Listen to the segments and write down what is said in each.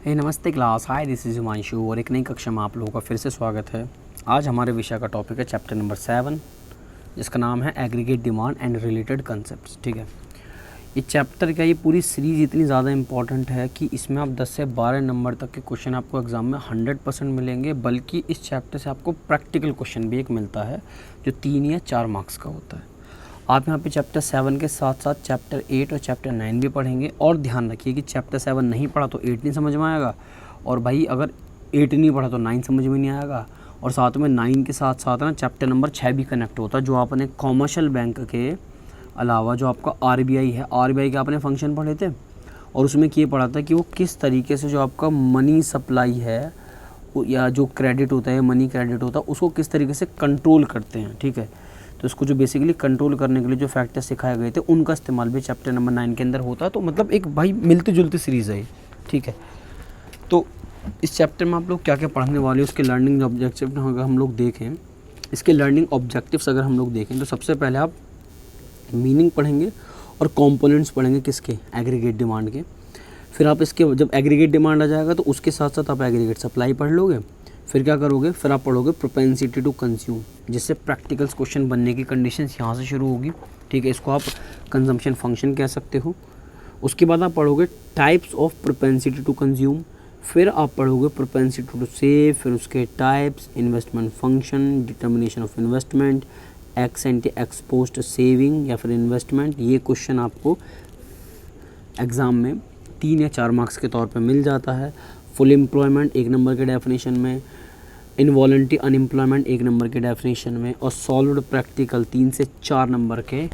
नमस्ते class. Hi, this is Himanshu और एक नई कक्षा में आप लोगों का फिर से स्वागत है। आज हमारे विषय का टॉपिक है चैप्टर नंबर 7, जिसका नाम है aggregate demand and related concepts. ठीक है, ये चैप्टर क्या, ये पूरी सीरीज़ इतनी ज़्यादा इंपॉर्टेंट है कि इसमें आप 10 से 12 नंबर तक के क्वेश्चन आपको एग्ज़ाम में 100% मिलेंगे, बल्कि इस चैप्टर से आपको प्रैक्टिकल क्वेश्चन भी एक मिलता है जो 3 या 4 मार्क्स का होता है। आप यहाँ पे चैप्टर 7 के साथ साथ चैप्टर 8 और चैप्टर 9 भी पढ़ेंगे। और ध्यान रखिए कि चैप्टर 7 नहीं पढ़ा तो 8 नहीं समझ में आएगा, और भाई अगर 8 नहीं पढ़ा तो 9 समझ में नहीं आएगा। और साथ में 9 के साथ साथ ना चैप्टर नंबर 6 भी कनेक्ट होता है, जो आपने कॉमर्शियल बैंक के अलावा जो आपका आरबीआई है, आरबीआई के आपने फंक्शन पढ़े थे और उसमें ये पढ़ा था कि वो किस तरीके से जो आपका मनी सप्लाई है या जो क्रेडिट होता है, मनी क्रेडिट होता है, उसको किस तरीके से कंट्रोल करते हैं। ठीक है, तो इसको जो बेसिकली कंट्रोल करने के लिए जो फैक्टर्स सिखाए गए थे उनका इस्तेमाल भी चैप्टर नंबर 9 के अंदर होता है। तो मतलब एक भाई मिलती जुलती सीरीज़ है। ठीक है, तो इस चैप्टर में आप लोग क्या क्या पढ़ने वाले हैं, उसके लर्निंग ऑब्जेक्टिव अगर हम लोग देखें, इसके लर्निंग ऑब्जेक्टिव्स अगर हम लोग देखें तो सबसे पहले आप मीनिंग पढ़ेंगे और कंपोनेंट्स पढ़ेंगे किसके, एग्रीगेट डिमांड के। फिर आप इसके जब एग्रीगेट डिमांड आ जाएगा तो उसके साथ साथ आप एग्रीगेट सप्लाई पढ़ लोगे। फिर क्या करोगे, फिर आप पढ़ोगे प्रोपेंसिटी टू कंज्यूम, जिससे प्रैक्टिकल्स क्वेश्चन बनने की कंडीशंस यहाँ से शुरू होगी। ठीक है, इसको आप कंजम्पशन फंक्शन कह सकते हो। उसके बाद आप पढ़ोगे types of propensity to consume, फिर आप पढ़ोगे प्रोपेंसिटी टू सेव, फिर उसके types, investment function, determination of investment, ex ante ex post saving या फिर इन्वेस्टमेंट। ये क्वेश्चन आपको एग्ज़ाम में 3 या 4 मार्क्स के तौर पे मिल जाता है। फुल एम्प्लॉयमेंट 1 नंबर के डेफिनेशन में, इनवॉलंटरी अनएम्प्लॉयमेंट 1 नंबर के डेफिनेशन में, और सॉल्व्ड प्रैक्टिकल 3 से 4 नंबर के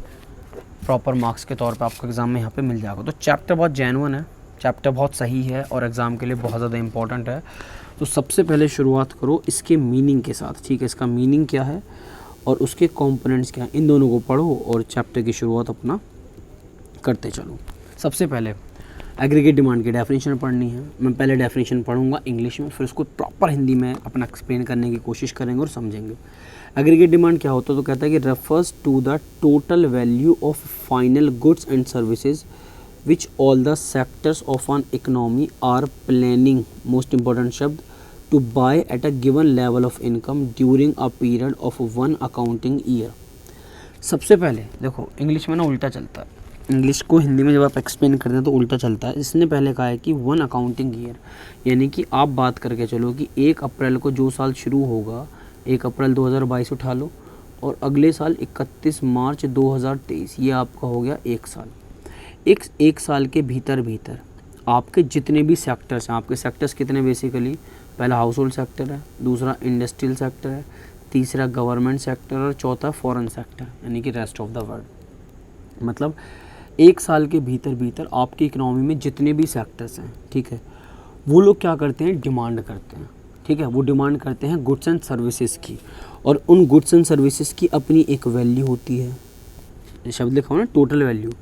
प्रॉपर मार्क्स के तौर पे आपको एग्ज़ाम में यहाँ पे मिल जाएगा। तो चैप्टर बहुत जेन्युइन है, चैप्टर बहुत सही है और एग्ज़ाम के लिए बहुत ज़्यादा इंपॉर्टेंट है। तो सबसे पहले शुरुआत करो इसके मीनिंग के साथ। ठीक है, इसका मीनिंग क्या है और उसके कंपोनेंट्स क्या हैं, इन दोनों को पढ़ो और चैप्टर की शुरुआत अपना करते चलो। सबसे पहले एग्रीगेट डिमांड की डेफिनेशन पढ़नी है। मैं पहले डेफिनेशन पढ़ूंगा इंग्लिश में, फिर उसको प्रॉपर हिंदी में अपना एक्सप्लेन करने की कोशिश करेंगे और समझेंगे। एग्रीगेट डिमांड क्या होता है, तो कहता है कि refers to the total value of final goods and services which all the sectors of an economy are planning, most important शब्द, to buy at a given level of income during a period of 1 accounting year. सबसे पहले देखो, English में ना उल्टा चलता है, English को हिंदी में जब आप एक्सप्लेन करते हैं तो उल्टा चलता है। इसने पहले कहा है कि 1 अकाउंटिंग ईयर, यानी कि आप बात करके चलो कि 1 अप्रैल को जो साल शुरू होगा, 1 अप्रैल 2022 उठा लो, और अगले साल 31 मार्च 2023, ये आपका हो गया 1 साल। एक साल के भीतर भीतर आपके जितने भी सेक्टर्स हैं, आपके सेक्टर्स कितने बेसिकली, पहला हाउस होल्ड सेक्टर है, दूसरा इंडस्ट्रियल सेक्टर है, तीसरा गवर्नमेंट सेक्टर और चौथा फॉरेन सेक्टर यानी कि रेस्ट ऑफ द वर्ल्ड। मतलब 1 साल के भीतर भीतर आपकी इकोनॉमी में जितने भी सेक्टर्स हैं, ठीक है, वो लोग क्या करते हैं, डिमांड करते हैं। ठीक है, वो डिमांड करते हैं गुड्स एंड सर्विसेज की, और उन गुड्स एंड सर्विसेज की अपनी एक वैल्यू होती है, शब्द लिखा हो ना, टोटल वैल्यू।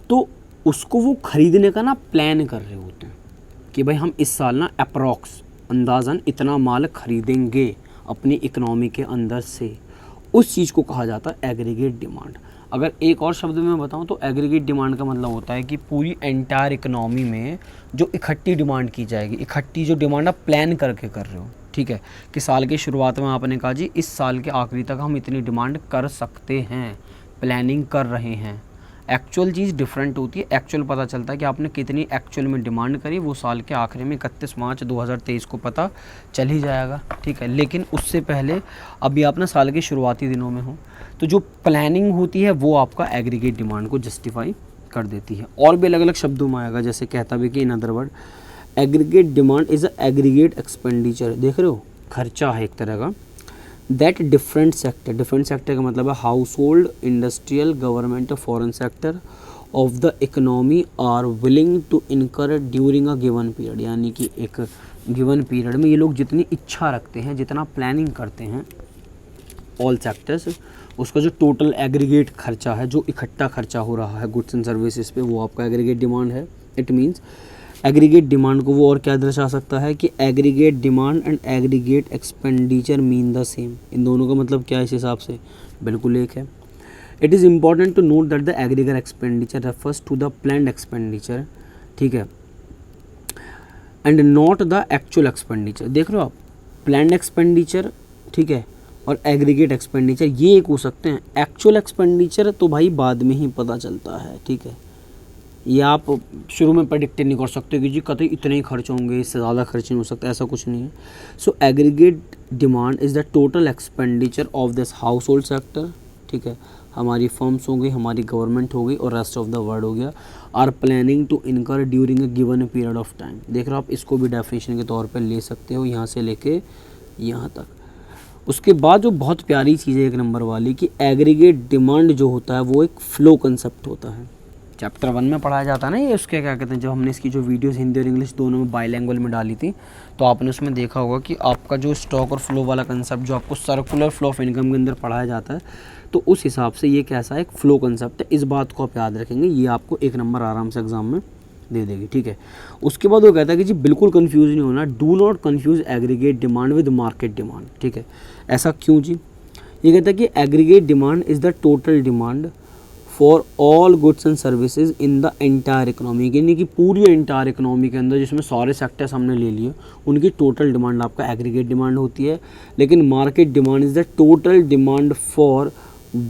तो उसको वो खरीदने का ना प्लान कर रहे होते हैं कि भाई हम इस साल ना अप्रॉक्स अंदाज़न इतना माल खरीदेंगे अपनी इकोनॉमी के अंदर से। उस चीज़ को कहा जाता है एग्रीगेट डिमांड। अगर एक और शब्द में बताऊं तो एग्रीगेट डिमांड का मतलब होता है कि पूरी एंटायर इकोनॉमी में जो इकट्ठी डिमांड की जाएगी, इकट्ठी जो डिमांड आप प्लान करके कर रहे हो। ठीक है, कि साल की शुरुआत में आपने कहा जी इस साल के आखिरी तक हम इतनी डिमांड कर सकते हैं, प्लानिंग कर रहे हैं। एक्चुअल चीज़ डिफरेंट होती है, एक्चुअल पता चलता है कि आपने कितनी एक्चुअल में डिमांड करी, वो साल के आखिरी में 31 मार्च 2023 को पता चल ही जाएगा। ठीक है, लेकिन उससे पहले अभी आप ना साल के शुरुआती दिनों में हो, तो जो प्लानिंग होती है वो आपका एग्रीगेट डिमांड को जस्टिफाई कर देती है। और भी अलग अलग शब्दों में आएगा, जैसे कहता भी कि in other word aggregate demand is a aggregate expenditure, देख रहे हो, खर्चा है एक तरह का, दैट डिफरेंट सेक्टर का मतलब है हाउस होल्ड, इंडस्ट्रियल, गवर्नमेंट और foreign sector of the economy are willing to incur during a given period, यानी कि एक गिवन पीरियड में ये लोग जितनी इच्छा रखते हैं, जितना प्लानिंग करते हैं, ऑल सेक्टर्स, उसका जो टोटल एग्रीगेट खर्चा है, जो इकट्ठा खर्चा हो रहा है गुड्स एंड सर्विसेज पे, वो आपका एग्रीगेट डिमांड है। इट मीन्स एग्रीगेट डिमांड को वो और क्या दर्शा सकता है कि aggregate demand and aggregate expenditure mean the same. इन दोनों का मतलब क्या है इस हिसाब से, बिल्कुल एक है। It is important to note that the aggregate expenditure refers to the planned expenditure, ठीक है, and not the actual expenditure. देख रहे हो आप, प्लान्ड एक्सपेंडिचर, ठीक है, और एग्रीगेट एक्सपेंडिचर ये एक हो सकते हैं। एक्चुअल एक्सपेंडिचर तो भाई बाद में ही पता चलता है, ठीक है, ये आप शुरू में प्रेडिक्ट नहीं कर सकते कि जी कतई इतने ही खर्च होंगे, इससे ज़्यादा खर्च नहीं हो सकता, ऐसा कुछ नहीं है। So aggregate demand is the total expenditure of this household sector, ठीक है, हमारी फर्म्स हो गई, हमारी गवर्नमेंट हो गई और रेस्ट ऑफ द वर्ल्ड हो गया, are planning to incur during a given period of time. देख रहे हो आप, इसको भी डेफिनेशन के तौर पर ले सकते हो यहाँ से लेके यहाँ तक। उसके बाद जो बहुत प्यारी चीज़ है एक नंबर वाली कि एग्रीगेट डिमांड जो होता है वो एक फ्लो कंसेप्ट होता है। चैप्टर 1 में पढ़ाया जाता है ना ये, उसके क्या कहते हैं, जब हमने इसकी जो वीडियोस हिंदी और इंग्लिश दोनों में बाइलैंग्वेज में डाली थी तो आपने उसमें देखा होगा कि आपका जो स्टॉक और फ्लो वाला कंसेप्ट जो आपको सर्कुलर फ्लो ऑफ इनकम के अंदर पढ़ाया जाता है, तो उस हिसाब से ये कैसा एक फ्लो कंसेप्ट है। इस बात को आप याद रखेंगे, ये आपको 1 नंबर आराम से एग्जाम में दे देगी, ठीक है। उसके बाद वो कहता है कि जी बिल्कुल कंफ्यूज नहीं होना, do not confuse aggregate demand with market demand, ठीक है। ऐसा क्यों जी? ये कहता है कि aggregate demand is the total demand for all goods and services in the entire economy, यानी कि पूरी एंटायर इकोनॉमी के अंदर जिसमें सारे सेक्टर्स हमने ले लिए उनकी टोटल डिमांड आपका एग्रीगेट डिमांड होती है। लेकिन market demand is the total demand for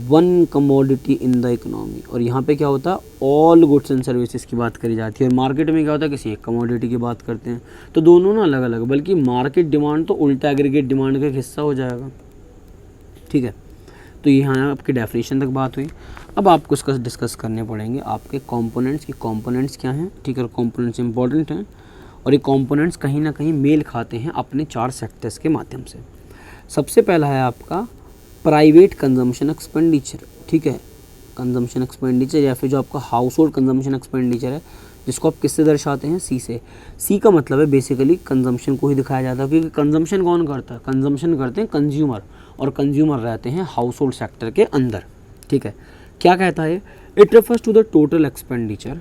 one commodity in the economy, और यहाँ पे क्या होता है, ऑल गुड्स एंड सर्विसेज की बात करी जाती है। और मार्केट में क्या होता है, किसी एक कमोडिटी की बात करते हैं, तो दोनों ना अलग अलग, बल्कि मार्केट डिमांड तो उल्टा एग्रीगेट डिमांड का एक हिस्सा हो जाएगा, ठीक है। तो यहाँ आपकी डेफिनेशन तक बात हुई। अब आपको इसका डिस्कस करने पड़ेंगे आपके कंपोनेंट्स की, कंपोनेंट्स क्या हैं, ठीक है, और कंपोनेंट्स इंपॉर्टेंट हैं और ये कंपोनेंट्स कहीं ना कहीं मेल खाते हैं अपने 4 सेक्टर्स के माध्यम से। सबसे पहला है आपका प्राइवेट कंजम्पशन एक्सपेंडिचर, ठीक है, कंजम्पशन एक्सपेंडिचर या फिर जो आपका हाउस होल्ड कंजम्पशन एक्सपेंडिचर है, जिसको आप किससे दर्शाते हैं, सी से। सी का मतलब है बेसिकली कंजम्पशन को ही दिखाया जाता है, क्योंकि कंजम्पशन कौन करता है, कंजम्पशन करते हैं कंज्यूमर, और कंज्यूमर रहते हैं हाउस होल्ड सेक्टर के अंदर, ठीक है। क्या कहता है, it refers to the total expenditure,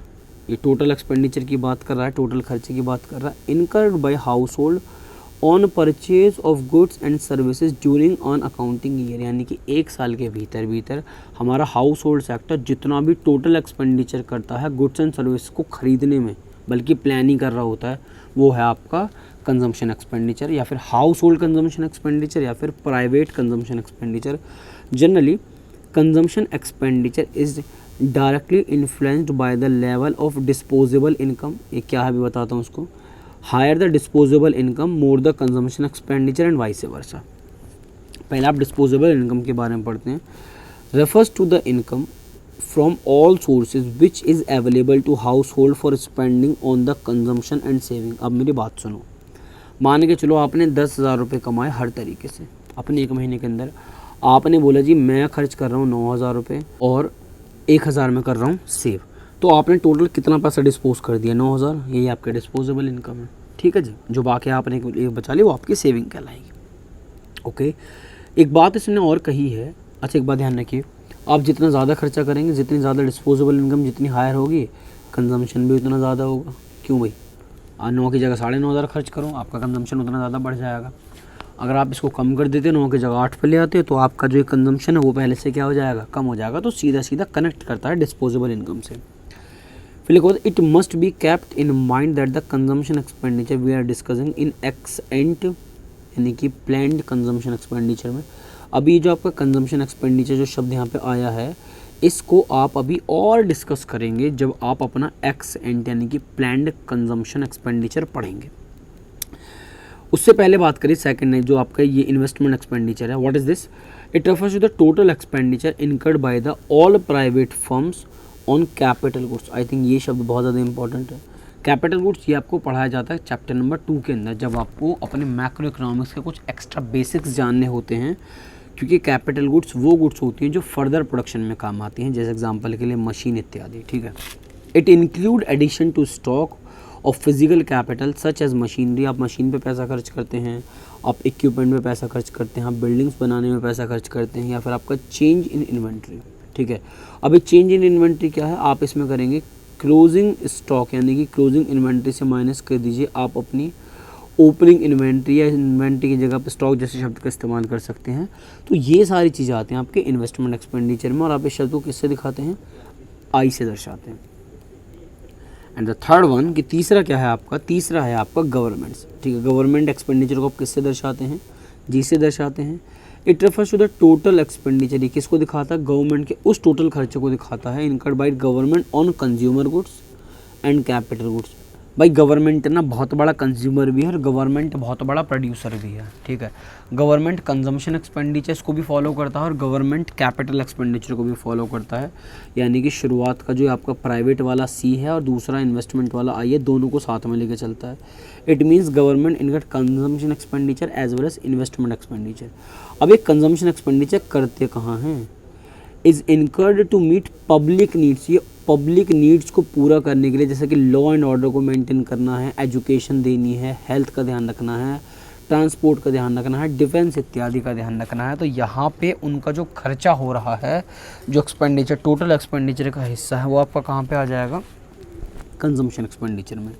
ये टोटल एक्सपेंडिचर की बात कर रहा है, टोटल खर्चे की बात कर रहा है, incurred by house hold on purchase of goods and services during on accounting year, यानी कि 1 साल के भीतर हमारा हाउस होल्ड सेक्टर जितना भी टोटल एक्सपेंडिचर करता है गुड्स एंड सर्विस को खरीदने में, बल्कि प्लान ही कर रहा होता है, वो है आपका कंजम्पशन एक्सपेंडिचर या फिर हाउस होल्ड कंजम्पशन एक्सपेंडिचर या फिर private consumption expenditure. Generally consumption expenditure is directly influenced by the level of disposable income. ये क्या है अभी बताता हूँ उसको। Higher the disposable income more the consumption expenditure and vice versa. पहले आप डिस्पोजेबल इनकम के बारे में पढ़ते हैं। Refers to the income from all sources which is available to household for spending on the consumption and saving. अब मेरी बात सुनो, मान के चलो आपने 10,000 रुपये कमाए हर तरीके से अपने 1 महीने के अंदर। आपने बोला जी मैं खर्च कर रहा हूँ 9,000 रुपये और 1,000 में कर रहा हूँ सेव, तो आपने टोटल कितना पैसा डिस्पोज कर दिया, 9,000। यही आपका डिस्पोजेबल इनकम है, ठीक है जी। जो बाकी आपने बचा ली वो आपकी सेविंग कहलाएगी, ओके। एक बात इसने और कही है, अच्छा एक बात ध्यान रखिए, आप जितना ज़्यादा खर्चा करेंगे, जितनी ज़्यादा डिस्पोजेबल इनकम जितनी हायर होगी, कंजम्पशन भी उतना ज़्यादा होगा। क्यों भाई, 9 की जगह 9,500 खर्च करो, आपका कंजम्पशन उतना ज़्यादा बढ़ जाएगा। अगर आप इसको कम कर देते, 9 की जगह 8 पे ले आते, तो आपका जो कंजम्पशन है वो पहले से क्या हो जाएगा, कम हो जाएगा। तो सीधा सीधा कनेक्ट करता है डिस्पोजेबल इनकम से। फिर लिखो, it must be kept in mind that the consumption expenditure we are discussing in ex ante, यानी कि प्लान्ड कंजम्पशन एक्सपेंडिचर में। अभी जो आपका कंजम्पशन एक्सपेंडिचर जो शब्द यहाँ पे आया है, इसको आप अभी और डिस्कस करेंगे जब आप अपना एक्स एंट यानी कि प्लान्ड कंजम्पशन एक्सपेंडिचर पढ़ेंगे। उससे पहले बात करें सेकंड है जो आपका ये इन्वेस्टमेंट एक्सपेंडिचर है। What is this? It refers to the total expenditure incurred by the all private firms on capital goods. I think ये शब्द बहुत ज़्यादा इंपॉर्टेंट है। कैपिटल गुड्स ये आपको पढ़ाया जाता है चैप्टर नंबर 2 के अंदर, जब आपको अपने मैक्रो इकोनॉमिक्स के कुछ एक्स्ट्रा बेसिक्स जानने होते हैं, क्योंकि कैपिटल गुड्स वो गुड्स होती हैं जो फर्दर प्रोडक्शन में काम आती हैं, जैसे एग्जांपल के लिए मशीन इत्यादि, ठीक है। It include addition to stock of physical capital such as machinery. आप मशीन पे पैसा खर्च करते हैं, आप इक्विपमेंट में पैसा खर्च करते हैं, आप बिल्डिंग्स बनाने में पैसा खर्च करते हैं, या फिर आपका चेंज इन इन्वेंट्री, ठीक है। अभी चेंज इन इन्वेंट्री क्या है, आप इसमें करेंगे क्लोजिंग स्टॉक, यानी कि क्लोजिंग इन्वेंट्री से माइनस कर दीजिए आप अपनी ओपनिंग इन्वेंट्री, या इन्वेंट्री की जगह पर स्टॉक जैसे शब्द का इस्तेमाल कर सकते हैं। तो ये सारी चीज़ें आती हैं आपके इन्वेस्टमेंट एक्सपेंडिचर में, और आप इस शब्द को किससे दिखाते हैं, आई से दर्शाते हैं। एंड द थर्ड वन कि तीसरा क्या है आपका, तीसरा है आपका गवर्नमेंट्स, ठीक है। गवर्नमेंट एक्सपेंडिचर को आप किससे दर्शाते हैं, जी से दर्शाते हैं। It refers to the total expenditure, ये किसको दिखाता है, गवर्नमेंट के उस टोटल खर्चे को दिखाता है incurred by government on consumer goods and capital goods. भाई गवर्नमेंट ना बहुत बड़ा कंज्यूमर भी है और गवर्नमेंट बहुत बड़ा प्रोड्यूसर भी है, ठीक है। गवर्नमेंट कंजम्पशन एक्सपेंडिचर्स को भी फॉलो करता है और गवर्नमेंट कैपिटल एक्सपेंडिचर को भी फॉलो करता है। यानी कि शुरुआत का जो आपका प्राइवेट वाला सी है और दूसरा इन्वेस्टमेंट वाला आई है, दोनों को साथ में लेके चलता है। It means government incurred consumption expenditure as well as investment expenditure. अब एक कंजम्पशन एक्सपेंडिचर करते कहाँ हैं, is incurred to meet public needs, ये पब्लिक नीड्स को पूरा करने के लिए, जैसे कि लॉ एंड ऑर्डर को मेंटेन करना है, एजुकेशन देनी है, हेल्थ का ध्यान रखना है, ट्रांसपोर्ट का ध्यान रखना है, डिफेंस इत्यादि का ध्यान रखना है। तो यहाँ पे उनका जो खर्चा हो रहा है, जो एक्सपेंडिचर टोटल एक्सपेंडिचर का हिस्सा है, वो आपका कहाँ पे आ जाएगा, कंजम्पशन एक्सपेंडिचर में।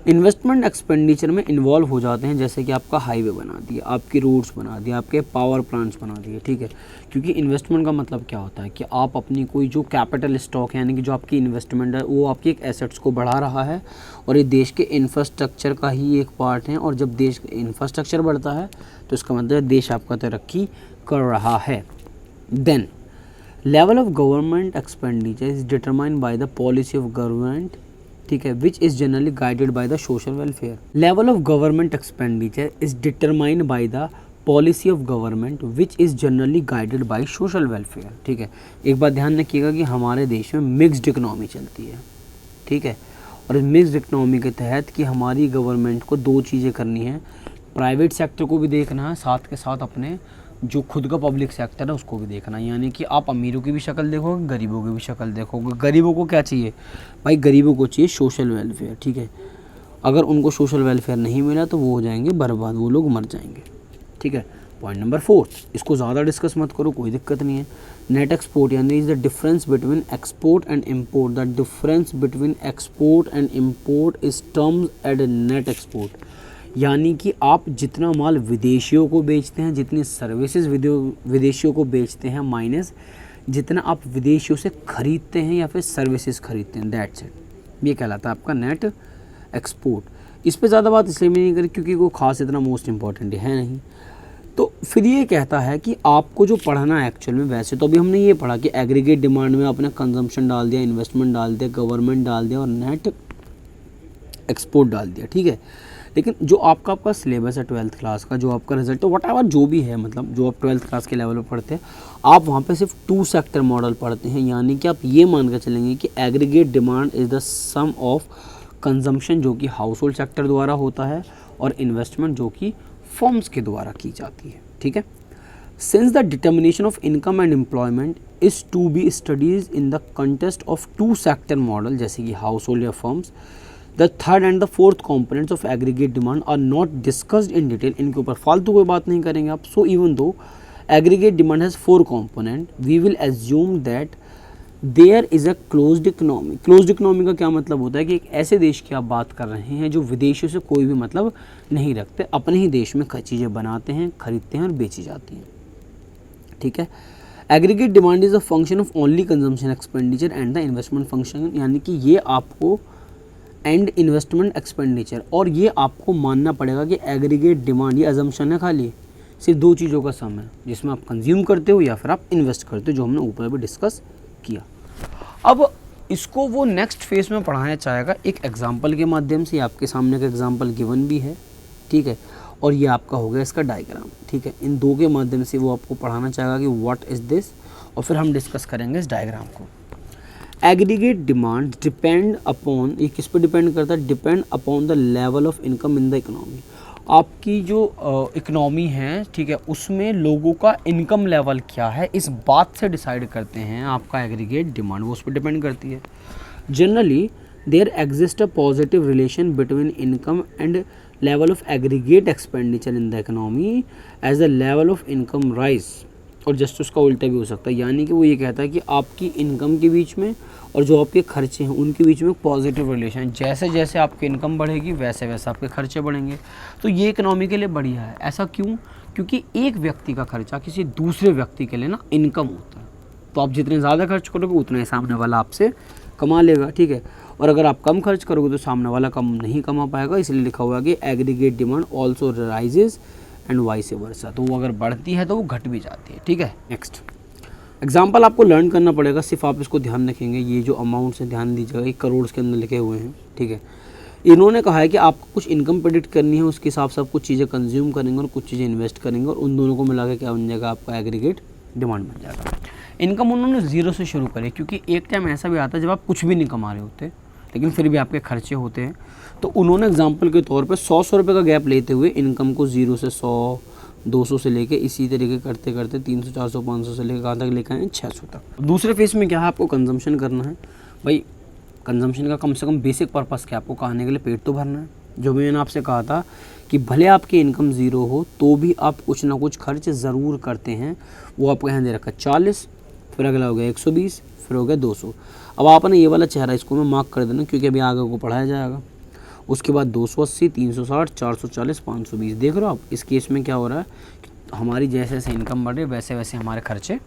इन्वेस्टमेंट एक्सपेंडिचर में इन्वॉल्व हो जाते हैं, जैसे कि आपका हाईवे बना दिया, आपकी रोड्स बना दिया, आपके पावर प्लांट्स बना दिए, ठीक है। क्योंकि इन्वेस्टमेंट का मतलब क्या होता है कि आप अपनी कोई जो कैपिटल स्टॉक है, यानी कि जो आपकी इन्वेस्टमेंट है, वो आपकी एक एसेट्स को बढ़ा रहा है और ये देश के इंफ्रास्ट्रक्चर का ही एक पार्ट है। और जब देश का इंफ्रास्ट्रक्चर बढ़ता है तो इसका मतलब देश आपका तरक्की कर रहा है। Then level of government expenditure is determined by the policy of government, ठीक है, which is generally guided by the social welfare. Level of government expenditure is determined by the policy of government which is generally guided by social welfare, ठीक है। एक बात ध्यान रखिएगा कि हमारे देश में मिक्स्ड इकोनॉमी चलती है, ठीक है। और इस मिक्स्ड इकोनॉमी के तहत कि हमारी गवर्नमेंट को दो चीज़ें करनी है, प्राइवेट सेक्टर को भी देखना है, साथ के साथ अपने जो खुद का पब्लिक सेक्टर है उसको भी देखना है। यानी कि आप अमीरों की भी शक्ल देखोगे, गरीबों की भी शक्ल देखोगे। गरीबों को क्या चाहिए भाई, गरीबों को चाहिए सोशल वेलफेयर, ठीक है। अगर उनको सोशल वेलफेयर नहीं मिला तो वो हो जाएंगे बर्बाद, वो लोग मर जाएंगे, ठीक है। पॉइंट नंबर 4, इसको ज़्यादा डिस्कस मत करो, कोई दिक्कत नहीं है। नेट एक्सपोर्ट यानी is the difference between export and import, the difference between export and import is termed as net export. यानी कि आप जितना माल विदेशियों को बेचते हैं, जितनी सर्विसेज विदेशियों को बेचते हैं, माइनस जितना आप विदेशियों से खरीदते हैं या फिर सर्विसेज खरीदते हैं, दैट्स इट, ये कहलाता है आपका नेट एक्सपोर्ट। इस पे ज़्यादा बात इसलिए भी नहीं करी क्योंकि वो खास इतना मोस्ट इम्पॉर्टेंट है नहीं। तो फिर ये कहता है कि आपको जो पढ़ना है एक्चुअल में, वैसे तो अभी हमने ये पढ़ा कि एग्रीगेट डिमांड में आपने कंजम्पशन डाल दिया, इन्वेस्टमेंट डाल दिया, गवर्नमेंट डाल दिया और नेट एक्सपोर्ट डाल दिया, ठीक है। लेकिन जो आपका सिलेबस है 12th क्लास का, जो आपका रिजल्ट है व्हाटएवर जो भी है, मतलब जो आप 12th क्लास के लेवल पर पढ़ते हैं, आप वहाँ पे सिर्फ 2 सेक्टर मॉडल पढ़ते हैं। यानी कि आप ये मान कर चलेंगे कि aggregate demand is the sum of consumption जो कि हाउस होल्ड सेक्टर द्वारा होता है और इन्वेस्टमेंट जो कि फर्म्स के द्वारा की जाती है, ठीक है। Since the determination of income and employment is to be studies in the context of 2 sector model, जैसे कि हाउस होल्ड या firms, the third and the fourth components of aggregate demand are not discussed in detail. इनके ऊपर फालतू कोई बात नहीं करेंगे आप। So even though aggregate demand has 4 component, we will assume that there is a closed economy. Closed economy का क्या मतलब होता है कि एक ऐसे देश की आप बात कर रहे हैं जो विदेशियों से कोई भी मतलब नहीं रखते, अपने ही देश में चीज़ें बनाते हैं, खरीदते हैं और बेची जाती हैं, ठीक है। Aggregate demand is a function of only consumption expenditure and the investment function. यानी कि ये आपको एंड इन्वेस्टमेंट एक्सपेंडिचर, और ये आपको मानना पड़ेगा कि एग्रीगेट डिमांड ये अजम्पशन है, खाली सिर्फ 2 चीज़ों का सम है, जिसमें आप कंज्यूम करते हो या फिर आप इन्वेस्ट करते हो, जो हमने ऊपर भी डिस्कस किया। अब इसको वो नेक्स्ट फेज में पढ़ाना चाहेगा एक एग्जाम्पल के माध्यम से। आपके सामने का एग्जाम्पल गिवन भी है, ठीक है, और ये आपका हो गया इसका डायग्राम, ठीक है। इन 2 के माध्यम से वो आपको पढ़ाना चाहेगा कि व्हाट इज़ दिस, और फिर हम डिस्कस करेंगे इस डायग्राम को। एग्रीगेट डिमांड डिपेंड अपॉन, ये किस पर डिपेंड करता है, depend upon the level of income in the economy. आपकी जो इकोनॉमी है, ठीक है, उसमें लोगों का इनकम लेवल क्या है, इस बात से डिसाइड करते हैं आपका एग्रीगेट डिमांड, वो उस पर डिपेंड करती है। Generally there exist a positive relation between income and level of aggregate expenditure in the economy as the level of income rise. और जस्ट उसका उल्टा भी हो सकता है, यानी कि वो ये कहता है कि आपकी इनकम के बीच में और जो आपके खर्चे हैं उनके बीच में पॉजिटिव रिलेशन, जैसे जैसे आपकी इनकम बढ़ेगी वैसे वैसे आपके खर्चे बढ़ेंगे। तो ये इकोनॉमी के लिए बढ़िया है। ऐसा क्यों? क्योंकि एक व्यक्ति का खर्चा किसी दूसरे व्यक्ति के लिए ना इनकम होता है। तो आप जितने ज़्यादा खर्च करोगे उतना ही सामने वाला आपसे कमा लेगा, ठीक है। और अगर आप कम खर्च करोगे तो सामने वाला कम नहीं कमा पाएगा, इसलिए लिखा हुआ है कि aggregate demand also rises and vice वर्सा। तो वो अगर बढ़ती है तो वो घट भी जाती है। ठीक है, नेक्स्ट एग्जाम्पल आपको लर्न करना पड़ेगा, सिर्फ आप इसको ध्यान रखेंगे। ये जो अमाउंट है ध्यान दीजिएगा, 1 करोड़ के अंदर लिखे हुए हैं। ठीक है, इन्होंने कहा है कि आपको कुछ इनकम प्रेडिक्ट करनी है, उसके हिसाब से आप कुछ चीज़ें कंज्यूम करेंगे और कुछ चीज़ें इन्वेस्ट करेंगे, और उन दोनों को मिला के क्या बन जाएगा, आपका एग्रीगेट डिमांड बन जाएगा। इनकम उन्होंने 0 से शुरू करी, क्योंकि एक टाइम ऐसा भी आता है जब आप कुछ भी नहीं कमा रहे होते लेकिन फिर भी आपके खर्चे होते हैं। तो उन्होंने एग्जाम्पल के तौर पर 100 रुपये का गैप लेते हुए इनकम को 0 से 100, 200 से लेके इसी तरीके करते करते 300, 400, 500 से लेकर कहाँ तक लेकर आए, 600 तक। दूसरे फेज में क्या है, आपको कंजम्पशन करना है। भाई कंजम्पशन का कम से कम बेसिक पर्पस क्या, आपको खाने के लिए पेट तो भरना है। जो मैंने आपसे कहा था कि भले आपकी इनकम 0 हो तो भी आप कुछ ना कुछ खर्च ज़रूर करते हैं। वो आपको यहाँ दे रखा 40, फिर अगला हो गया 120, फिर हो गया 200। अब आपने ये वाला चेहरा इसको मैं मार्क कर देना, क्योंकि अभी आगे को पढ़ाया जाएगा। उसके बाद 280, 360, 440, 520। देख रहे हो आप, इस केस में क्या हो रहा है, हमारी जैसे जैसे इनकम बढ़ रही है वैसे वैसे हमारे खर्चे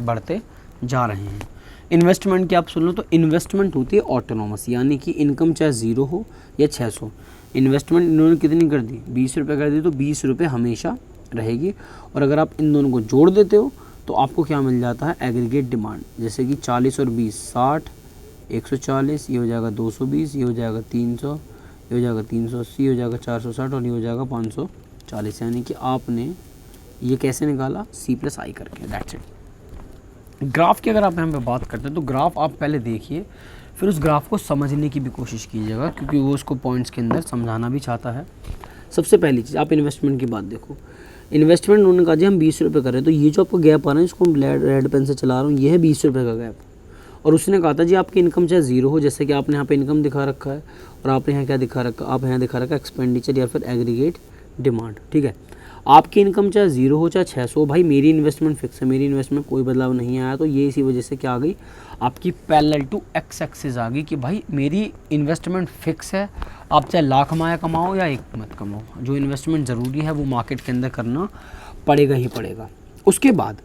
बढ़ते जा रहे हैं। इन्वेस्टमेंट की आप सुन लो तो इन्वेस्टमेंट होती है ऑटोनॉमस, यानी कि इनकम चाहे 0 हो या 600, इन्वेस्टमेंट इन्होंने कितनी कर दी, 20 रुपये कर दी, तो 20 रुपये हमेशा रहेगी। और अगर आप इन दोनों को जोड़ देते हो तो आपको क्या मिल जाता है, एग्रीगेट डिमांड। जैसे कि 40 और 20 60, 140, ये हो जाएगा 220, ये हो जाएगा 300, ये हो जाएगा 380, ये हो जाएगा 460 और ये हो जाएगा 540। यानी कि आपने ये कैसे निकाला, C+I करके, दैट्स इट। ग्राफ की अगर आप यहाँ पे बात करते हैं तो ग्राफ आप पहले देखिए, फिर उस ग्राफ को समझने की भी कोशिश कीजिएगा, क्योंकि वो उसको पॉइंट्स के अंदर समझाना भी चाहता है। सबसे पहली चीज़ आप इन्वेस्टमेंट की बात देखो। इन्वेस्टमेंट उन्होंने कहा जी हम 20 रुपये कर रहे हैं, तो ये जो आपको गैप आ रहा है इसको हम रेड पेन से चला रहा हूँ, ये है 20 रुपये का गैप। और उसने कहा था जी आपकी इनकम चाहे 0 हो, जैसे कि आपने यहाँ पे इनकम दिखा रखा है और आपने यहाँ क्या दिखा रखा, आप यहाँ दिखा रखा है एक्सपेंडिचर या फिर एग्रीगेट डिमांड। ठीक है, आपकी इनकम चाहे 0 हो चाहे 600 हो, भाई मेरी इन्वेस्टमेंट फिक्स है, मेरी इन्वेस्टमेंट कोई बदलाव नहीं आया। तो ये इसी वजह से क्या आ गई, आपकी पैरेलल टू एक्स एक्सिस आ गई कि भाई मेरी इन्वेस्टमेंट फिक्स है, आप चाहे लाख कमाओ या 1 मत कमाओ, जो इन्वेस्टमेंट ज़रूरी है वो मार्केट के अंदर करना पड़ेगा ही पड़ेगा। उसके बाद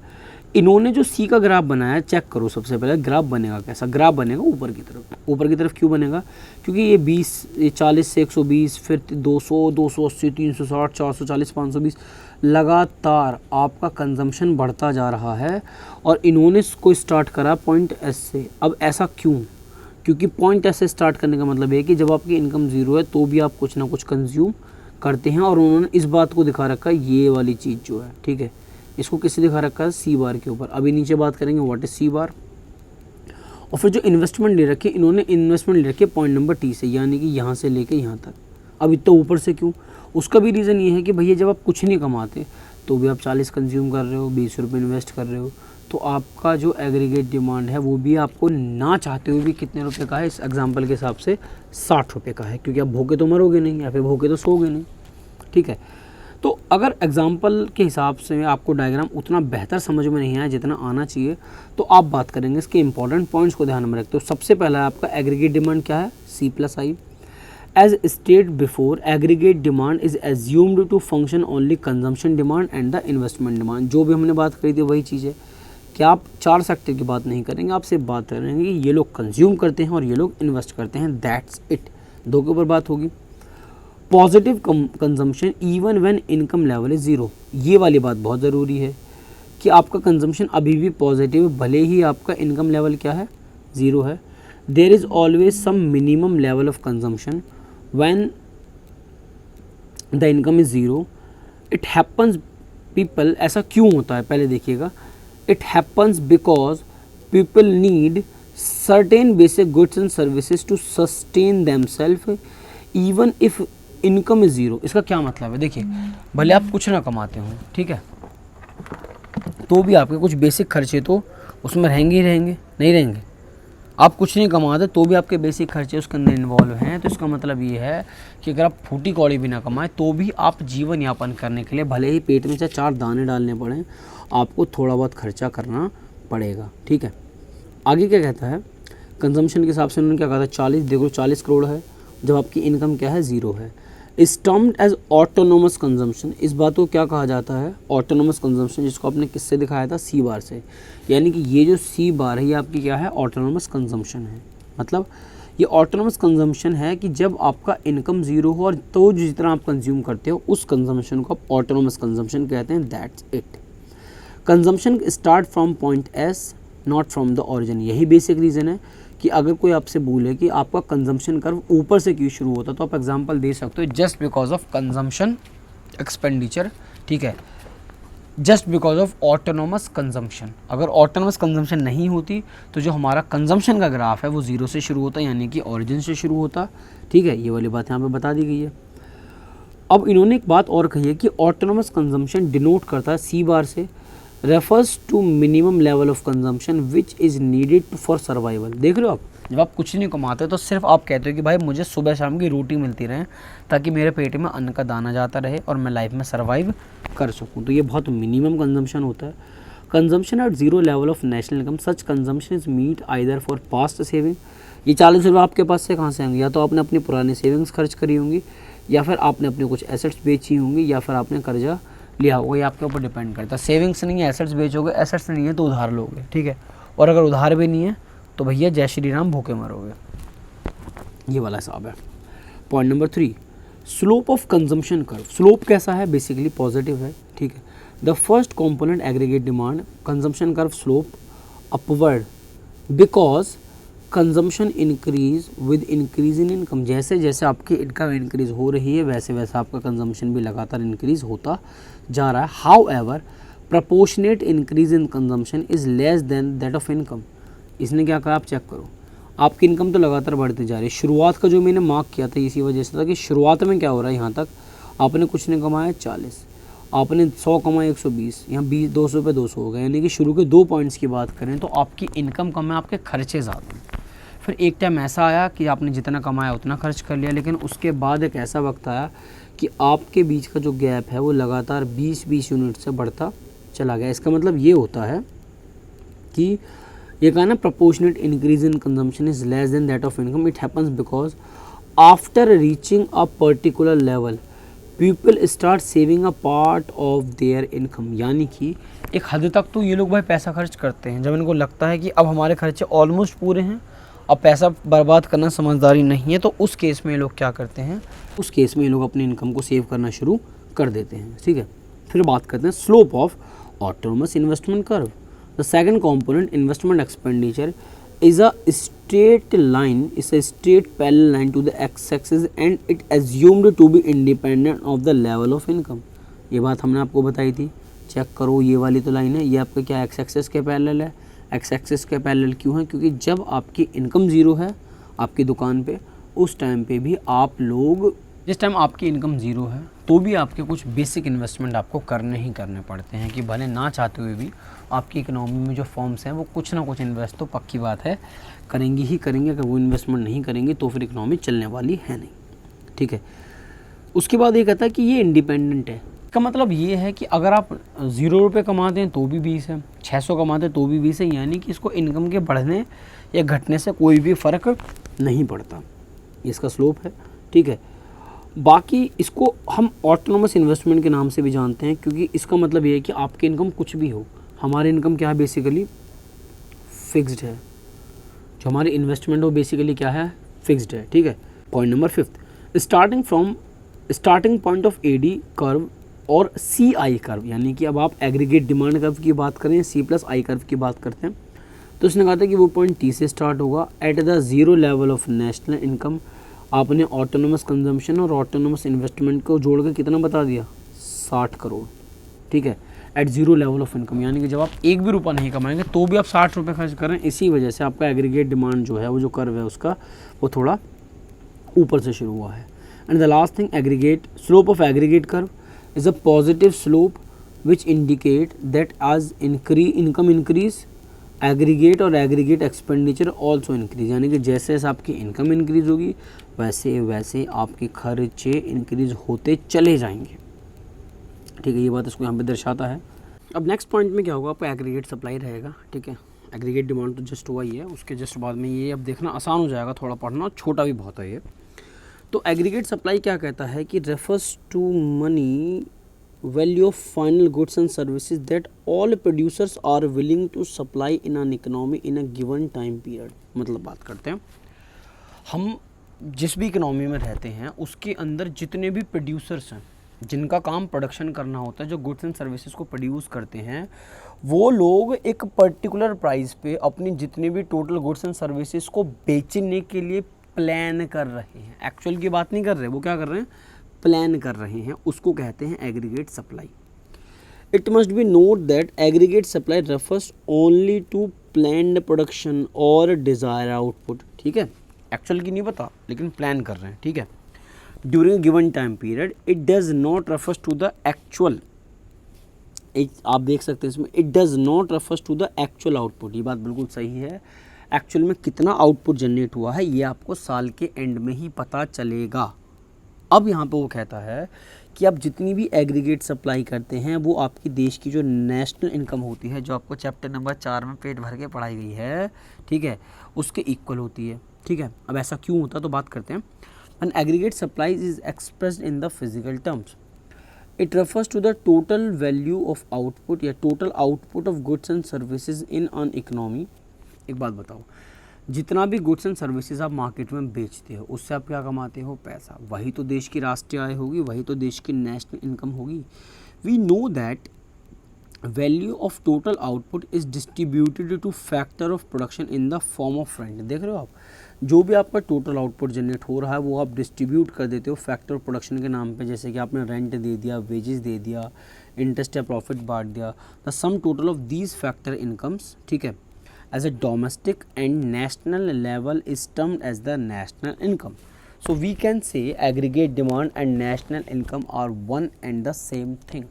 इन्होंने जो सी का ग्राफ बनाया, चेक करो सबसे पहले ग्राफ बनेगा कैसा, ग्राफ बनेगा ऊपर की तरफ। ऊपर की तरफ क्यों बनेगा, क्योंकि ये 40 से 120, फिर 200, 280, 360, 440, 520, लगातार आपका कंजम्पशन बढ़ता जा रहा है। और इन्होंने इसको स्टार्ट करा पॉइंट एस से। अब ऐसा क्यों, क्योंकि पॉइंट एस से स्टार्ट करने का मतलब है कि जब आपकी इनकम 0 है तो भी आप कुछ ना कुछ कंज्यूम करते हैं। और उन्होंने इस बात को दिखा रखा है, ये वाली चीज़ जो है, ठीक है, इसको किससे दिखा रखा है, सी बार के ऊपर। अभी नीचे बात करेंगे व्हाट इज सी बार। और फिर जो इन्वेस्टमेंट ले रखी है, इन्होंने इन्वेस्टमेंट ले रखी है पॉइंट नंबर टी से, यानी कि यहाँ से लेके यहाँ तक। अब इतना ऊपर से क्यों, उसका भी रीज़न ये है कि भैया जब आप कुछ नहीं कमाते तो भी आप 40 कंज्यूम कर रहे हो, 20 रुपये इन्वेस्ट कर रहे हो, तो आपका जो एग्रीगेट डिमांड है वो भी आपको ना चाहते हुए भी कितने रुपए का है, इस एग्जांपल के हिसाब से 60 रुपये का है, क्योंकि आप भूखे तो मरोगे नहीं या फिर भूखे तो सोओगे नहीं। ठीक है, तो अगर एग्जाम्पल के हिसाब से आपको डायग्राम उतना बेहतर समझ में नहीं आया जितना आना चाहिए, तो आप बात करेंगे इसके इंपॉर्टेंट पॉइंट्स को ध्यान में रखते हो। सबसे पहला आपका एग्रीगेट डिमांड क्या है, C+I। As state before, aggregate demand is assumed to function only consumption demand and the investment demand. जो भी हमने बात करी थी वही चीज़ है कि आप 4 सेक्टर की बात नहीं करेंगे, आप सिर्फ बात करेंगे कि ये लोग कंज्यूम करते हैं और ये लोग इन्वेस्ट करते हैं, दैट्स इट। 2 के ऊपर बात होगी। Positive consumption even when income level is 0, ये वाली बात बहुत ज़रूरी है कि आपका कंजम्पशन अभी भी पॉजिटिव, भले ही आपका इनकम लेवल क्या है, 0 है। There is always some minimum level of consumption when the income is 0। It happens people, ऐसा क्यों होता है पहले देखिएगा, it happens because people need certain basic goods and services to sustain themselves even if income is 0। इसका क्या मतलब है, देखिए भले आप कुछ ना कमाते हो, ठीक है, तो भी आपके कुछ बेसिक खर्चे तो उसमें रहेंगे ही रहेंगे, नहीं रहेंगे। आप कुछ नहीं कमाते तो भी आपके बेसिक खर्चे उसके अंदर इन्वॉल्व हैं। तो इसका मतलब ये है कि अगर आप फूटी कौड़ी भी ना कमाएं तो भी आप जीवन यापन करने के लिए, भले ही पेट में चाहे 4 दाने डालने पड़ें, आपको थोड़ा बहुत खर्चा करना पड़ेगा। ठीक है, आगे क्या कहता है, कंजम्पशन के हिसाब से उन्होंने क्या कहा था, 40, देखो 40 करोड़ है जब आपकी इनकम क्या है, 0 है। Is termed as autonomous consumption, इस बात को क्या कहा जाता है, ऑटोनोमस कंजम्पशन, जिसको आपने किससे दिखाया था, सी बार से। यानी कि ये जो सी बार है ये आपकी क्या है, ऑटोनोमस कंजम्पशन है। मतलब ये ऑटोनोमस कंजम्पशन है कि जब आपका इनकम ज़ीरो हो और तो जितना आप कंज्यूम करते हो उस कंजम्पशन को आप ऑटोनोमस कंजम्पशन कहते हैं। That's it. Consumption start from point S not from the origin. यही बेसिक रीज़न है कि अगर कोई आपसे बोले कि आपका कंजम्पशन कर्व ऊपर से क्यों शुरू होता, तो आप एग्जांपल दे सकते हो just because of consumption expenditure, ठीक है, just because of autonomous consumption. अगर ऑटोनोमस कंजम्पशन नहीं होती तो जो हमारा कंजम्पशन का ग्राफ है वो ज़ीरो से शुरू होता, यानी कि ओरिजिन से शुरू होता, ठीक है। ये वाली बात यहाँ पे बता दी गई है। अब इन्होंने एक बात और कही है कि ऑटोनोमस कंजम्पशन डिनोट करता है सी बार से, refers to minimum level of consumption which is needed for survival. देख रहे हो आप, जब आप कुछ नहीं कमाते तो सिर्फ आप कहते हो कि भाई मुझे सुबह शाम की रोटी मिलती रहे ताकि मेरे पेट में अन्न का दाना जाता रहे और मैं लाइफ में सर्वाइव कर सकूं, तो ये बहुत मिनिमम कंजम्पशन होता है। Consumption at zero level of national income, such consumption is meet either for past saving. ये 40 रुपये आपके पास से कहाँ से आएंगे, या तो आपने अपनी पुरानी सेविंग्स खर्च करी होंगी, या फिर आपने अपने कुछ एसेट्स बेची होंगी, या फिर आपने कर्जा लिया होगा। ये आपके ऊपर डिपेंड करता है। सेविंग्स नहीं है, एसेट्स बेचोगे, एसेट्स नहीं है तो उधार लोगे, ठीक है। और अगर उधार भी नहीं है तो भैया जय श्री राम भूखे मरोगे। ये वाला हिसाब है। Point number 3, slope of consumption curve. Slope कैसा है, बेसिकली पॉजिटिव है, ठीक है। The first component aggregate demand, consumption curve slope upward because consumption increase with increase in income. जैसे जैसे आपकी इनकम इंक्रीज हो रही है वैसे वैसे आपका कंजम्पशन भी लगातार इंक्रीज होता जा रहा है। How ever proportionate increase in consumption is less than that of income. इसने क्या कहा, आप चेक करो, आपकी इनकम तो लगातार बढ़ती जा रही है। शुरुआत का जो मैंने मार्क किया था इसी वजह से था कि शुरुआत में क्या हो रहा है, यहाँ तक आपने कुछ नहीं कमाया 40, आपने 100 कमाया 120, यहाँ 20 200 पे 200 हो गए। यानी कि शुरू के 2 पॉइंट्स की बात करें तो आपकी इनकम कम है, आपके खर्चे ज़्यादा हैं। फिर एक टाइम ऐसा आया कि आपने जितना कमाया उतना खर्च कर लिया, लेकिन उसके बाद एक ऐसा वक्त आया कि आपके बीच का जो गैप है वो लगातार 20-20 यूनिट से बढ़ता चला गया। इसका मतलब ये होता है कि ये कहा ना, proportionate increase in consumption is less than that of income. It happens because after reaching a particular level people start saving a part of their income. यानी कि एक हद तक तो ये लोग भाई पैसा खर्च करते हैं, जब इनको लगता है कि अब हमारे खर्चे ऑलमोस्ट पूरे हैं, अब पैसा बर्बाद करना समझदारी नहीं है, तो उस केस में ये लोग क्या करते हैं, उस केस में ये लोग अपनी इनकम को सेव करना शुरू कर देते हैं, ठीक है। फिर बात करते हैं slope of autonomous investment curve. The second component, investment expenditure, is a straight line, is a straight parallel line to the x-axis and it assumed to be independent of the level of income. ये बात हमने आपको बताई थी, check करो ये वाली तो लाइन है, ये आपका क्या x-axis के पैरेलल है। x-axis के पैरेलल क्यों है, क्योंकि जब आपकी इनकम ज़ीरो है आपकी दुकान पे, उस टाइम पे भी आप लोग, जिस टाइम आपकी इनकम ज़ीरो है तो भी आपके कुछ बेसिक इन्वेस्टमेंट आपको करने ही करने पड़ते हैं, कि भले ना चाहते हुए भी आपकी इकोनॉमी में जो फर्म्स हैं वो कुछ ना कुछ इन्वेस्ट तो पक्की बात है करेंगी ही करेंगे। अगर वो इन्वेस्टमेंट नहीं करेंगे तो फिर इकोनॉमी चलने वाली है नहीं, ठीक है। उसके बाद ये कहता है कि ये इंडिपेंडेंट है। इसका मतलब ये है कि अगर आप 0 रुपये कमाते हैं तो भी 20 है, 600 कमाते हैं तो भी 20 है, यानी कि इसको इनकम के बढ़ने या घटने से कोई भी फ़र्क नहीं पड़ता। इसका स्लोप है, ठीक है। बाकी इसको हम ऑटोनोमस इन्वेस्टमेंट के नाम से भी जानते हैं, क्योंकि इसका मतलब ये है कि आपकी इनकम कुछ भी हो, हमारी इनकम क्या है, बेसिकली फिक्स्ड है। जो हमारी इन्वेस्टमेंट हो बेसिकली क्या है, फिक्स्ड है, ठीक है। Point number 5, starting point of AD curve और सी आई कर्व। यानी कि अब आप एग्रीगेट डिमांड कर्व की बात करें, C+I कर्व की बात करते हैं, तो उसने कहा था कि वो पॉइंट T से स्टार्ट होगा। At the zero level of national income आपने ऑटोनोमस कंजम्पशन और ऑटोनोमस इन्वेस्टमेंट को जोड़ कर कितना बता दिया, 60 करोड़, ठीक है। At zero level of income, यानी कि जब आप एक भी रुपया नहीं कमाएंगे तो भी आप 60 रुपये खर्च कर रहे हैं। इसी वजह से आपका एग्रीगेट डिमांड जो है, वो जो कर्व है उसका, वो थोड़ा ऊपर से शुरू हुआ है। And the last thing, aggregate slope of aggregate curve is a positive slope which indicate that आज इनकम इंक्रीज एग्रीगेट और एग्रीगेट एक्सपेंडिचर ऑल्सो इंक्रीज। यानी कि जैसे जैसे आपकी इनकम इंक्रीज होगी वैसे वैसे आपके खर्चे इंक्रीज होते चले जाएंगे, ठीक है। ये बात इसको यहाँ पे दर्शाता है। अब नेक्स्ट पॉइंट में क्या होगा, आपका एग्रीगेट सप्लाई रहेगा, ठीक है। एग्रीगेट डिमांड तो जस्ट हुआ ही है, उसके जस्ट बाद में ये अब देखना आसान हो जाएगा, थोड़ा पढ़ना, छोटा भी बहुत है ये। तो एग्रीगेट सप्लाई क्या कहता है कि refers to money value of final goods and services that all producers are willing to supply in an economy in a given time period. मतलब बात करते हैं, हम जिस भी इकोनॉमी में रहते हैं उसके अंदर जितने भी प्रोड्यूसर्स हैं, जिनका काम प्रोडक्शन करना होता है, जो गुड्स एंड सर्विसेज को प्रोड्यूस करते हैं, वो लोग एक पर्टिकुलर प्राइस पे अपनी जितनी भी टोटल गुड्स एंड सर्विसेज को बेचने के लिए प्लान कर रहे हैं। एक्चुअल की बात नहीं कर रहे, वो क्या कर रहे हैं, प्लान कर रहे हैं। उसको कहते हैं aggregate supply. It must be note that aggregate supply refers only to planned production और डिज़ायर आउटपुट। ठीक है, एक्चुअल की नहीं पता लेकिन प्लान कर रहे हैं। ठीक है, during given time period it does not refers to the actual. आप देख सकते हैं इसमें it does not refers to the actual output. ये बात बिल्कुल सही है। एक्चुअल में कितना आउटपुट जनरेट हुआ है ये आपको साल के एंड में ही पता चलेगा। अब यहाँ पे वो कहता है कि आप जितनी भी एग्रीगेट सप्लाई करते हैं वो आपकी देश की जो नेशनल इनकम होती है, जो आपको चैप्टर नंबर 4 में पेट भर के पढ़ाई गई है, ठीक है, उसके इक्वल होती है। ठीक है, अब ऐसा क्यों होता है तो बात करते हैं। An aggregate supply is expressed in the physical terms. It refers to the total value of output या total output of goods and services in an economy. एक बात बताओ, जितना भी गुड्स एंड सर्विसेज आप मार्केट में बेचते हो उससे आप क्या कमाते हो, पैसा। वही तो देश की राष्ट्रीय आय होगी, वही तो देश की नेशनल इनकम होगी। We know that value of total output is distributed to factor of production in the form of rent. देख रहे हो आप, जो भी आपका टोटल आउटपुट जनरेट हो रहा है वो आप डिस्ट्रीब्यूट कर देते हो फैक्टर ऑफ प्रोडक्शन के नाम पे। जैसे कि आपने रेंट दे दिया, वेजेस दे दिया, इंटरेस्ट या प्रॉफिट बांट दिया। The sum total of these factor incomes, ठीक है, as a domestic and national level is termed as the national income. So we can say aggregate demand and national income are one and the same thing.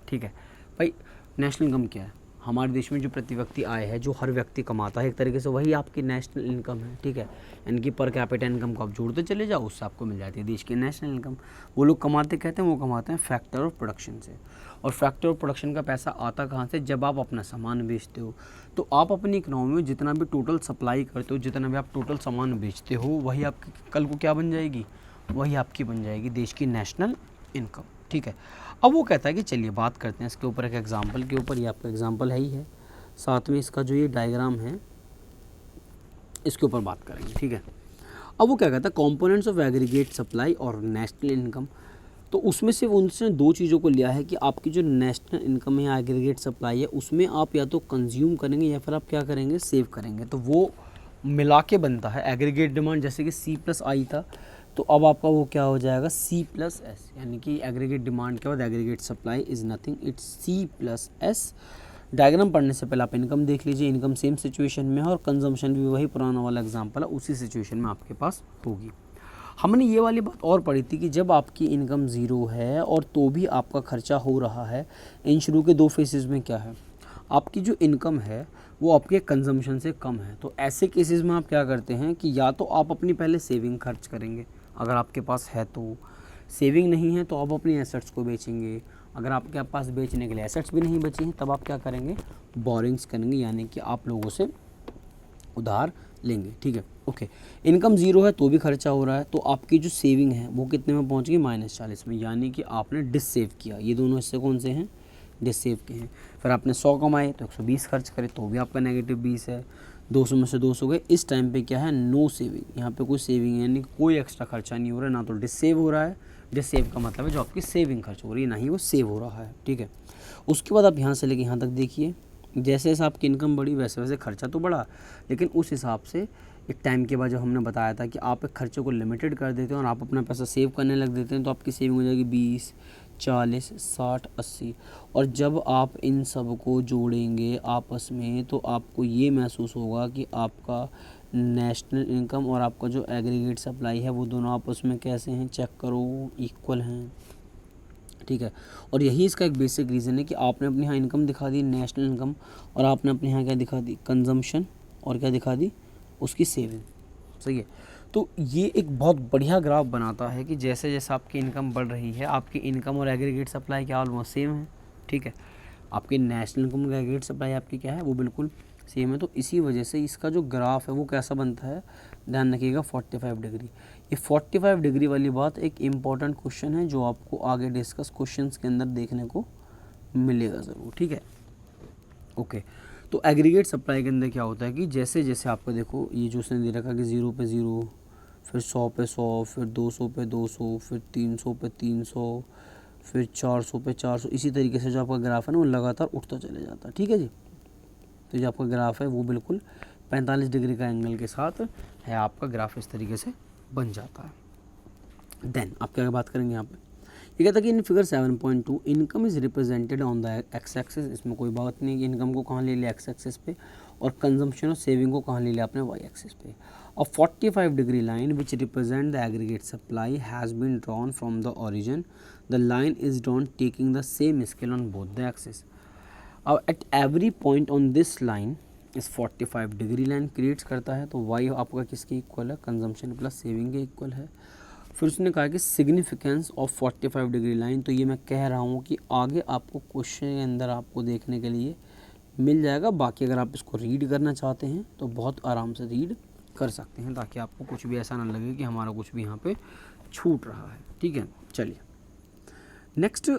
ठीक है भाई, national income क्या है, हमारे देश में जो प्रति व्यक्ति आय है, जो हर व्यक्ति कमाता है एक तरीके से, वही आपकी नेशनल इनकम है। ठीक है, यानी पर कैपिटा इनकम को आप जोड़ते चले जाओ, उससे आपको मिल जाती है देश की नेशनल इनकम। वो लोग कमाते कहते हैं, वो कमाते हैं फैक्टर ऑफ प्रोडक्शन से। और फैक्टर ऑफ प्रोडक्शन का पैसा आता कहाँ से, जब आप अपना सामान बेचते हो। तो आप अपनी इकोनॉमी में जितना भी टोटल सप्लाई करते हो, जितना भी आप टोटल सामान बेचते हो, वही आपकी कल को क्या बन जाएगी, वही आपकी बन जाएगी देश की नेशनल इनकम। ठीक है, अब वो कहता है कि चलिए बात करते हैं इसके ऊपर एक एग्जाम्पल के ऊपर। ये आपका एग्जाम्पल है ही है, साथ में इसका जो ये डायग्राम है इसके ऊपर बात करेंगे। ठीक है, अब वो क्या कहता है, कंपोनेंट्स ऑफ एग्रीगेट सप्लाई और नेशनल इनकम। तो उसमें से उनसे दो चीज़ों को लिया है कि आपकी जो नेशनल इनकम है या एग्रीगेट सप्लाई है, उसमें आप या तो कंज्यूम करेंगे या फिर आप क्या करेंगे, सेव करेंगे। तो वो मिला के बनता है एग्रीगेट डिमांड। जैसे कि C+I था, तो अब आपका वो क्या हो जाएगा, C+S, यानी कि एग्रीगेट डिमांड के बाद aggregate supply is nothing, it's C+S। Diagram पढ़ने से पहले आप इनकम देख लीजिए। इनकम सेम सिचुएशन में है और कंजम्पशन भी वही पुराना वाला एग्जांपल है, उसी सिचुएशन में आपके पास होगी। हमने ये वाली बात और पढ़ी थी कि जब आपकी इनकम ज़ीरो है और तो भी आपका खर्चा हो रहा है, इन शुरू के दो फेसेस में क्या है, आपकी जो इनकम है वो आपके कंजम्पशन से कम है। तो ऐसे केसेस में आप क्या करते हैं कि या तो आप अपनी पहले सेविंग खर्च करेंगे, अगर आपके पास है तो। सेविंग नहीं है तो आप अपनी एसेट्स को बेचेंगे। अगर आपके पास बेचने के लिए एसेट्स भी नहीं बची हैं, तब आप क्या करेंगे, बोरिंग्स करेंगे, यानी कि आप लोगों से उधार लेंगे। ठीक है, ओके। इनकम ज़ीरो है तो भी खर्चा हो रहा है, तो आपकी जो सेविंग है वो कितने में पहुंच गई, -40 में, यानी कि आपने डिससेव किया। ये दोनों हिस्से कौन से हैं, डिससेव के हैं। फिर आपने 100 कमाए तो 120 खर्च करे तो भी आपका -20 है। 200 में से 200 गए। इस टाइम पे क्या है, नो सेविंग। यहाँ पे कोई सेविंग है, यानी कोई एक्स्ट्रा खर्चा नहीं हो रहा है, ना तो डिससेव हो रहा है। डिससेव का मतलब है जो आपकी सेविंग खर्च हो रही है, ना ही वो सेव हो रहा है। ठीक है, उसके बाद आप यहाँ से लेके यहाँ तक देखिए, जैसे जैसे आपकी इनकम बढ़ी वैसे वैसे खर्चा तो बढ़ा, लेकिन उस हिसाब से एक टाइम के बाद जब हमने बताया था कि आप एक खर्चे को लिमिटेड कर देते हैं और आप अपना पैसा सेव करने लग देते हैं, तो आपकी सेविंग हो जाएगी 20, 40, 60, 80। और जब आप इन सब को जोड़ेंगे आपस में तो आपको ये महसूस होगा कि आपका नेशनल इनकम और आपका जो एग्रीगेट सप्लाई है वो दोनों आपस में कैसे हैं, चेक करो, इक्वल हैं। ठीक है, और यही इसका एक बेसिक रीज़न है कि आपने अपने यहाँ इनकम दिखा दी नेशनल इनकम, और आपने अपने यहाँ क्या दिखा दी, कंजम्पशन, और क्या दिखा दी, उसकी सेविंग। सही है, तो ये एक बहुत बढ़िया ग्राफ बनाता है कि जैसे जैसे आपकी इनकम बढ़ रही है, आपकी इनकम और एग्रीगेट सप्लाई क्या ऑलमोस्ट सेम है। ठीक है, आपकी नेशनल इनकम और एग्रीगेट सप्लाई आपकी क्या है, वो बिल्कुल सेम है। तो इसी वजह से इसका जो ग्राफ है वो कैसा बनता है, ध्यान रखिएगा, 45 डिग्री। ये 45 डिग्री वाली बात एक इम्पॉर्टेंट क्वेश्चन है जो आपको आगे डिस्कस क्वेश्चंस के अंदर देखने को मिलेगा ज़रूर। ठीक है, ओके। तो एग्रीगेट सप्लाई के अंदर क्या होता है कि जैसे जैसे आपका देखो, ये जो उसने दे रखा कि 0 पे 0, फिर 100 पे 100, फिर 200 पे 200, फिर 300 पे 300, फिर 400 पे 400, इसी तरीके से जो आपका ग्राफ है ना वो लगातार उठता चले जाता है। ठीक है जी। तो जो आपका ग्राफ है वो बिल्कुल 45 डिग्री का एंगल के साथ है, आपका ग्राफ इस तरीके से बन जाता है। देन आप क्या बात करेंगे यहाँ पे, ये कहता है कि in figure 7.2 income is represented on the x axis. इसमें कोई बात नहीं कि इनकम को कहाँ ले लिया, एक्स एक्सिस पे, और कंजम्पशन और सेविंग को कहाँ ले लिया आपने, वाई एक्सिस पे। और 45 degree line which represent the aggregate supply has been drawn from the origin. The line is drawn taking the same scale on both the axis. अब at every point on this line is 45 degree line creates करता है, तो Y आपका किसके equal है, consumption plus saving के equal है। फिर उसने कहा कि सिग्निफिकेंस ऑफ 45 डिग्री लाइन, तो ये मैं कह रहा हूँ कि आगे आपको क्वेश्चन के अंदर आपको देखने के लिए मिल जाएगा। बाकी अगर आप इसको रीड करना चाहते हैं तो बहुत आराम से रीड कर सकते हैं, ताकि आपको कुछ भी ऐसा ना लगे कि हमारा कुछ भी यहाँ पे छूट रहा है। ठीक है, चलिए नेक्स्ट